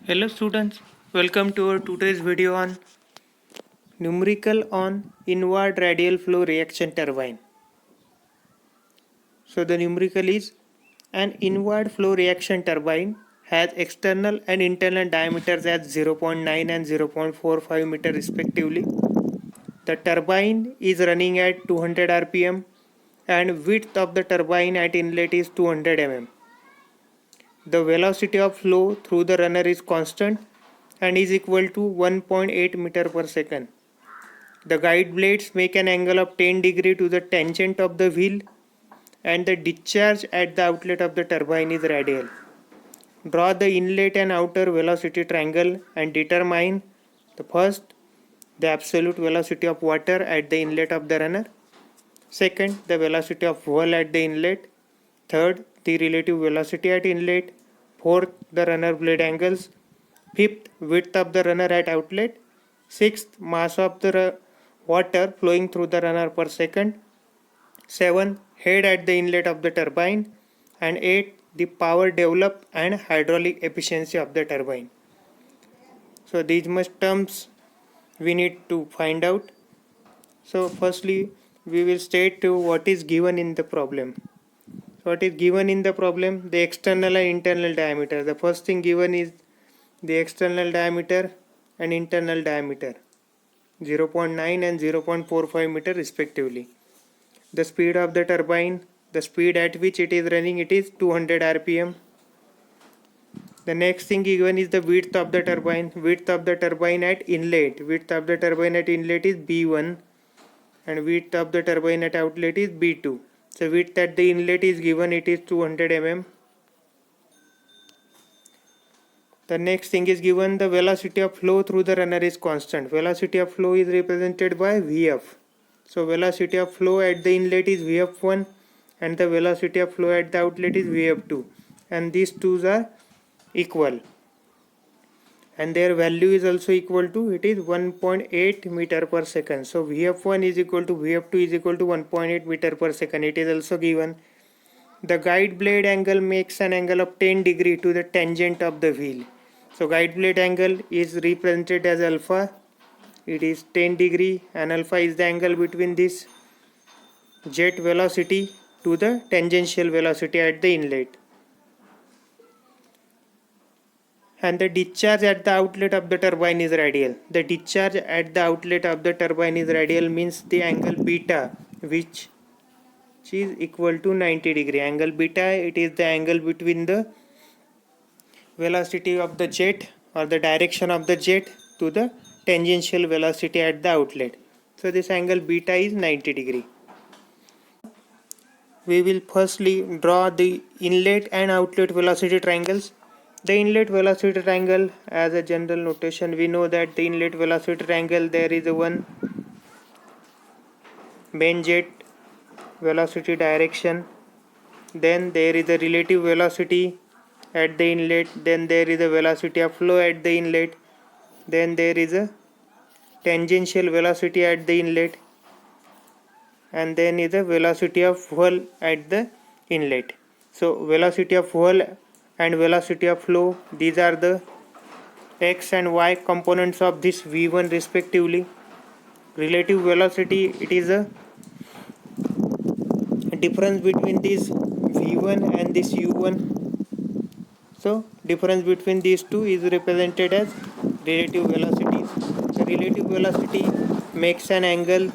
Hello students, welcome to our today's video on numerical on inward radial flow reaction turbine. So the numerical is an inward flow reaction turbine has external and internal diameters at 0.9 and 0.45 meter respectively. The turbine is running at 200 rpm and width of the turbine at inlet is 200 mm. The velocity of flow through the runner is constant and is equal to 1.8 meter per second. The guide blades make an angle of 10 degree to the tangent of the wheel and the discharge at the outlet of the turbine is radial. Draw the inlet and outer velocity triangle and determine the first, the absolute velocity of water at the inlet of the runner. Second, the velocity of whirl at the inlet. Third, the relative velocity at inlet. Fourth, the runner blade angles. Fifth, width of the runner at outlet. Sixth, mass of the water flowing through the runner per second. 7. Head at the inlet of the turbine. And 8. The power developed and hydraulic efficiency of the turbine. So these much terms we need to find out. So firstly we will state what is given in the problem. So what is given in the problem? The external and internal diameter. The first thing given is the external diameter and internal diameter 0.9 and 0.45 meter respectively. The speed of the turbine, the speed at which it is running, it is 200 rpm. The next thing given is the width of the turbine. Width of the turbine at inlet. Width of the turbine at inlet is B1 and width of the turbine at outlet is B2. So width at the inlet is given, it is 200 mm. The next thing is given, the velocity of flow through the runner is constant. Velocity of flow is represented by Vf. So velocity of flow at the inlet is Vf1 and the velocity of flow at the outlet is Vf2, and these two are equal and their value is also equal to, it is 1.8 meter per second. So Vf1 is equal to Vf2 is equal to 1.8 meter per second. It is also given. The guide blade angle makes an angle of 10 degree to the tangent of the wheel. So guide blade angle is represented as alpha. It is 10 degree and alpha is the angle between this jet velocity to the tangential velocity at the inlet. And the discharge at the outlet of the turbine is radial. The discharge at the outlet of the turbine is radial means the angle beta, which is equal to 90 degree. Angle beta, it is the angle between the velocity of the jet or the direction of the jet to the tangential velocity at the outlet. So this angle beta is 90 degree. We will firstly draw the inlet and outlet velocity triangles. The inlet velocity triangle, as a general notation, we know that the inlet velocity triangle, there is a one main jet velocity direction, then there is a relative velocity at the inlet, then there is a velocity of flow at the inlet, then there is a tangential velocity at the inlet, and then is the velocity of whirl at the inlet. So velocity of whirl and velocity of flow, these are the x and y components of this v1 respectively. Relative velocity, it is a difference between this v1 and this u1. So difference between these two is represented as relative velocities. The relative velocity makes an angle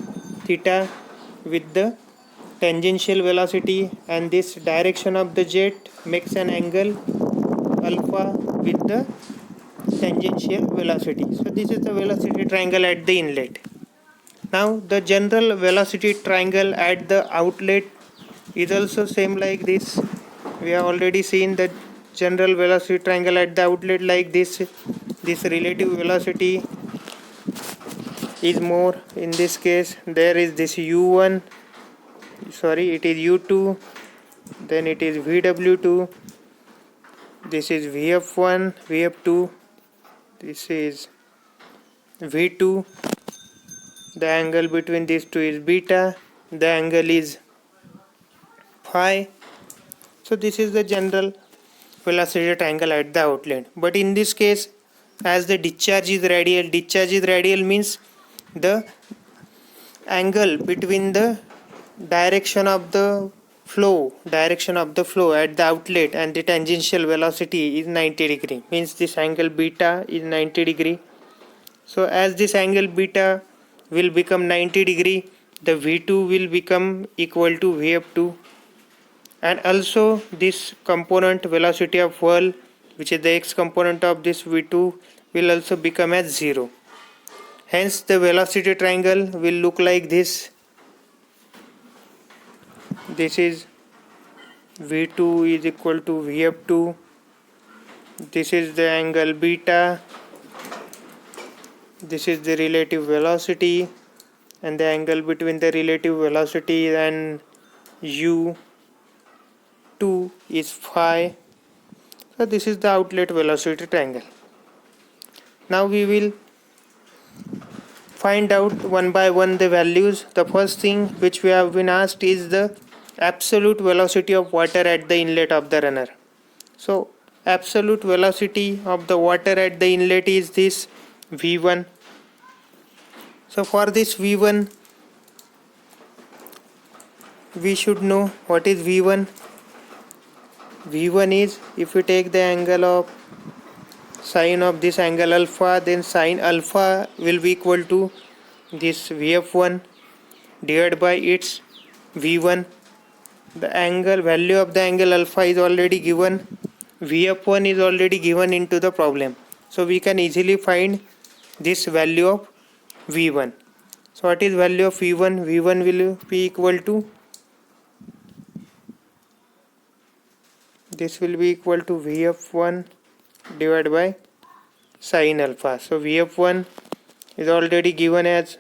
theta with the tangential velocity, and this direction of the jet makes an angle alpha with the tangential velocity. So this is the velocity triangle at the inlet. Now the general velocity triangle at the outlet is also same like this. We have already seen the general velocity triangle at the outlet like this. This relative velocity is more. In this case there is this u1, sorry, it is u2, then it is vw2, this is vf1, vf2, this is v2. The angle between these two is beta, the angle is phi. So this is the general velocity triangle at the outlet. But in this case as the discharge is radial means the angle between the direction of the flow at the outlet and the tangential velocity is 90 degree, means this angle beta is 90 degree. So as this angle beta will become 90 degree, the V2 will become equal to Vf2, and also this component velocity of whirl, which is the x component of this V2, will also become as 0. Hence the velocity triangle will look like this. This is V2 is equal to Vf2. This is the angle beta. This is the relative velocity, and the angle between the relative velocity and u2 is phi. So this is the outlet velocity triangle. Now we will find out one by one the values. The first thing which we have been asked is the absolute velocity of water at the inlet of the runner. So absolute velocity of the water at the inlet is this V1. So for this V1 we should know what is V1. V1 is, if you take the angle of sine of this angle alpha, then sine alpha will be equal to this Vf1 divided by its V1. The angle value of the angle alpha is already given, Vf1 is already given into the problem, so we can easily find this value of V1. So what is value of V1? V1 will be equal to, this will be equal to Vf1 divided by sine alpha. So Vf1 is already given as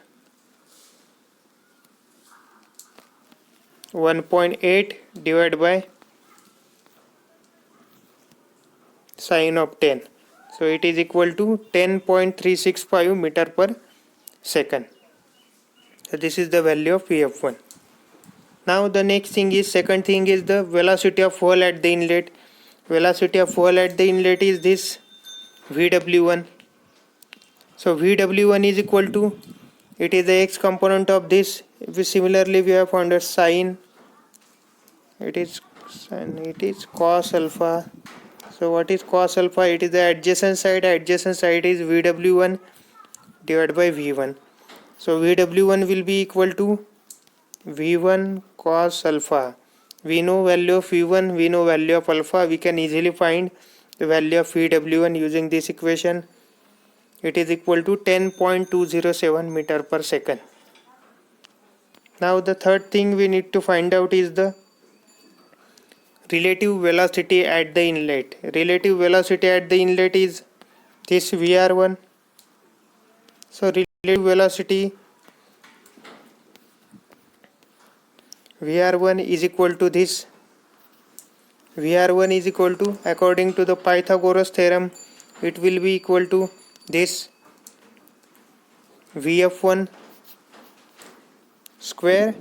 1.8 divided by sine of 10. So it is equal to 10.365 meter per second. So this is the value of Vf1. Now the next thing is, second thing is the velocity of whirl at the inlet. Velocity of whirl at the inlet is this Vw1. So Vw1 is equal to, it is the x component of this. Similarly we have found a sine, it is cos alpha. So what is cos alpha? It is the adjacent side is Vw1 divided by V1. So Vw1 will be equal to V1 cos alpha. We know value of V1, we know value of alpha. We can easily find the value of Vw1 using this equation. It is equal to 10.207 meter per second. Now the third thing we need to find out is the relative velocity at the inlet. Relative velocity at the inlet is this Vr1. So relative velocity Vr1 is equal to this. Vr1 is equal to, according to the Pythagoras theorem, it will be equal to this Vf1 square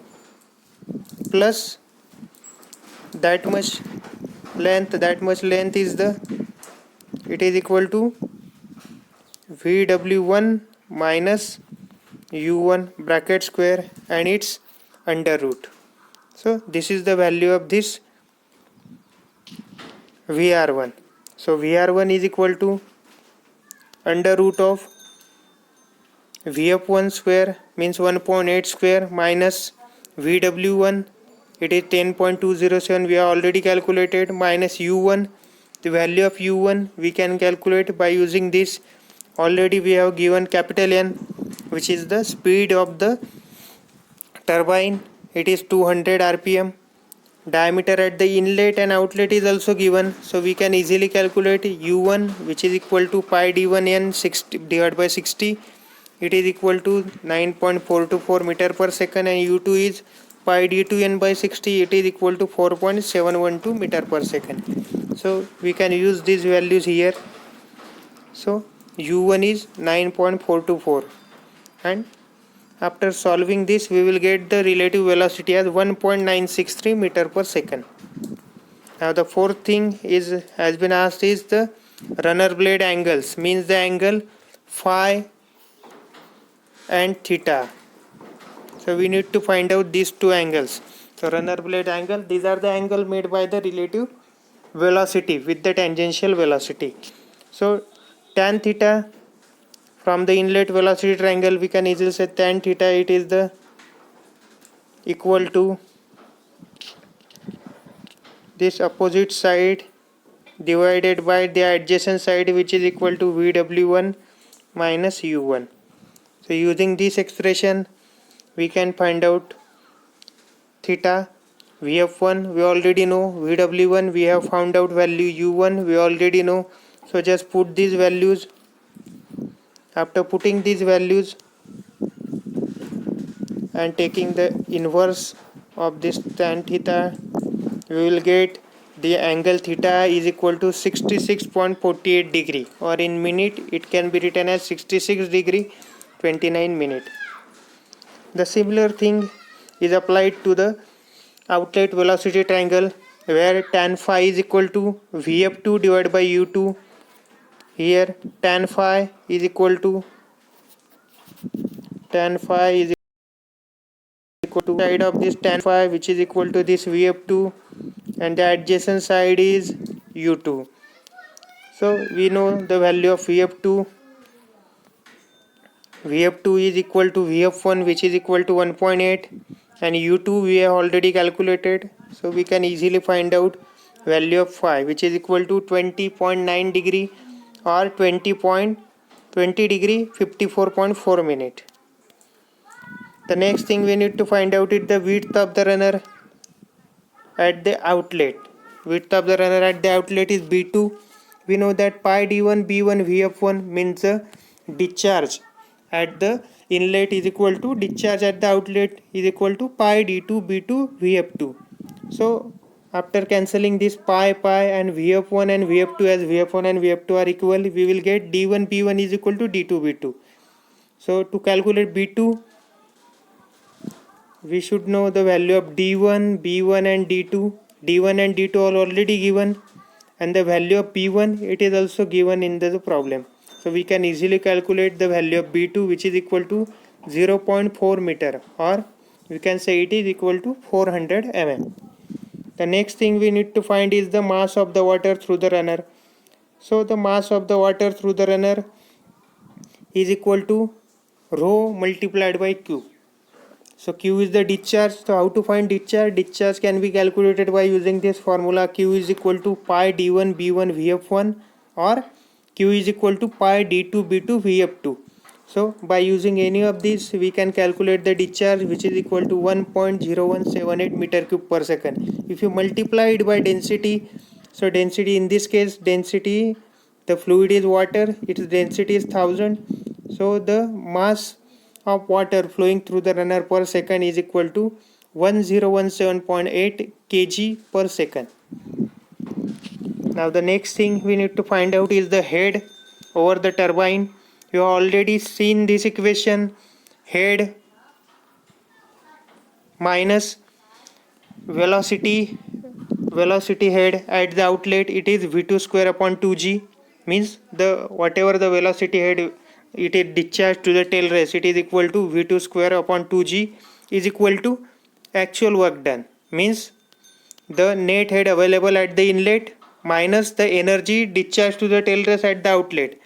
plus that much length is the, it is equal to Vw1 minus u1 bracket square and its under root. So this is the value of this Vr1. So Vr1 is equal to under root of Vf1 square, means 1.8 square, minus Vw1, it is 10.207, we have already calculated, minus u1. The value of u1 we can calculate by using this. Already we have given capital N, which is the speed of the turbine. It is 200 rpm. Diameter at the inlet and outlet is also given, so we can easily calculate u1, which is equal to pi d1n 60 divided by 60. It is equal to 9.424 meter per second, and u2 is pi d2n by 60. It is equal to 4.712 meter per second. So we can use these values here. So u1 is 9.424, and after solving this we will get the relative velocity as 1.963 meter per second. Now the fourth thing is has been asked is the runner blade angles means the angle phi and theta. So we need to find out these two angles. So runner blade angle, these are the angle made by the relative velocity with the tangential velocity. So tan theta, from the inlet velocity triangle we can easily say tan theta, it is the equal to this opposite side divided by the adjacent side, which is equal to VW1 minus U1. So using this expression we can find out theta. Vf1 we already know, Vw1 we have found out value, U1 we already know. So just put these values. After putting these values and taking the inverse of this tan theta, we will get the angle theta is equal to 66.48 degree, or in minute it can be written as 66 degree 29 minute. The similar thing is applied to the outlet velocity triangle, where tan phi is equal to Vf2 divided by U2. Here tan phi is equal to side of this tan phi, which is equal to this Vf2, and the adjacent side is U2. So we know the value of Vf2. Vf2 is equal to Vf1, which is equal to 1.8, and U2 we have already calculated, so we can easily find out value of phi, which is equal to 20.9 degree or 20 degree 54.4 minute. The next thing we need to find out is the width of the runner at the outlet. Width of the runner at the outlet is B2. We know that pi d1 b1 vf1 means the discharge at the inlet is equal to discharge at the outlet is equal to pi d2 b2 vf2. So after cancelling this pi and vf1 and vf2, as vf1 and vf2 are equal, we will get d1 b1 is equal to d2 b2. So to calculate b2, we should know the value of d1, b1 and d2. d1 and d2 are already given, and the value of b1 it is also given in the problem. So we can easily calculate the value of b2, which is equal to 0.4 meter, or we can say it is equal to 400 mm. The next thing we need to find is the mass of the water through the runner. So the mass of the water through the runner is equal to rho multiplied by q. So Q is the discharge. So how to find discharge? Discharge can be calculated by using this formula. Q is equal to pi d1 b1 vf1, or Q is equal to pi d2 b2 vf2. So by using any of these we can calculate the discharge, which is equal to 1.0178 meter cube per second. If you multiply it by density, so density in this case, density, the fluid is water, its density is 1000. So the mass of water flowing through the runner per second is equal to 1017.8 kg per second. Now the next thing we need to find out is the head over the turbine. You have already seen this equation. Head minus velocity head at the outlet, it is v2 square upon 2g, means the whatever the velocity head it is discharged to the tail race, it is equal to v2 square upon 2g is equal to actual work done, means the net head available at the inlet minus the energy discharged to the tail race at the outlet.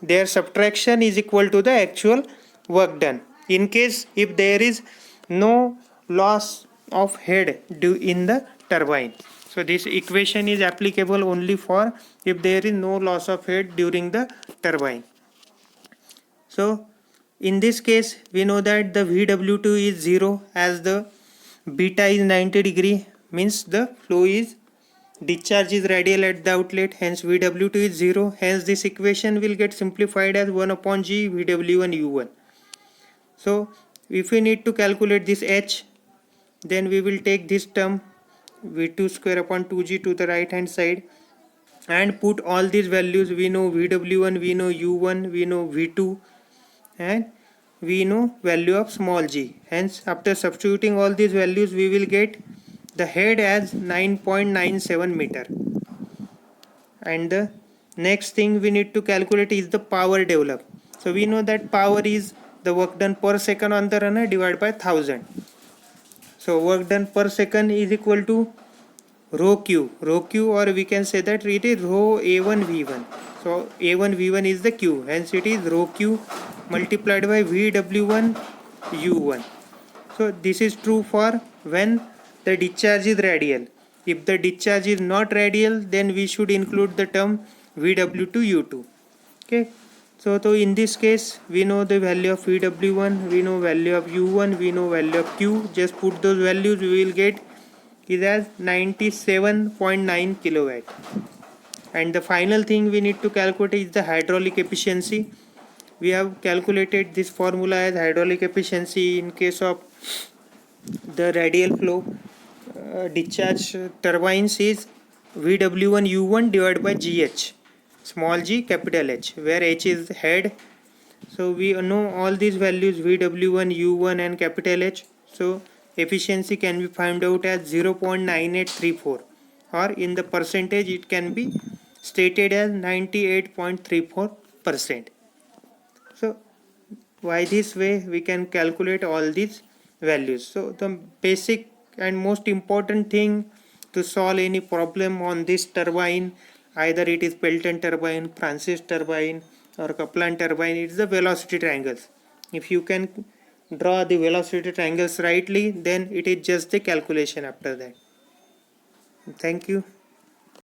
Their subtraction is equal to the actual work done. In case if there is no loss of head due in the turbine. So this equation is applicable only for if there is no loss of head during the turbine. So in this case we know that the VW2 is 0, as the beta is 90 degree, means the flow is discharge is radial at the outlet, hence VW2 is 0. Hence this equation will get simplified as 1 upon g VW1 U1. So if we need to calculate this h, then we will take this term v2 square upon 2g to the right hand side and put all these values. We know VW1, we know U1, we know V2, and we know value of small g. Hence after substituting all these values we will get the head as 9.97 meter and the Next thing we need to calculate is the power developed. So we know that power is the work done per second on the runner divided by 1000. So work done per second is equal to rho q, or we can say that it is rho a1 v1. So a1 v1 is the q, hence it is rho q multiplied by vw1 u1. So this is true for when the discharge is radial. If the discharge is not radial, then we should include the term vw2 u2. Okay, so in this case we know the value of vw1, we know value of u1, we know value of q. Just put those values, we will get is as 97.9 kilowatt. And the final thing we need to calculate is the hydraulic efficiency. We have calculated this formula as hydraulic efficiency in case of the radial flow discharge turbines is vw1 u1 divided by gh, small g capital H, where H is head. So we know all these values vw1 u1 and capital H. So efficiency can be found out as 0.9834, or in the percentage it can be stated as 98.34%. So by this way we can calculate all these values. So the basic and most important thing to solve any problem on this turbine, either it is Pelton turbine, Francis turbine or Kaplan turbine, it is the velocity triangles. If you can draw the velocity triangles rightly, then it is just the calculation after that. Thank you.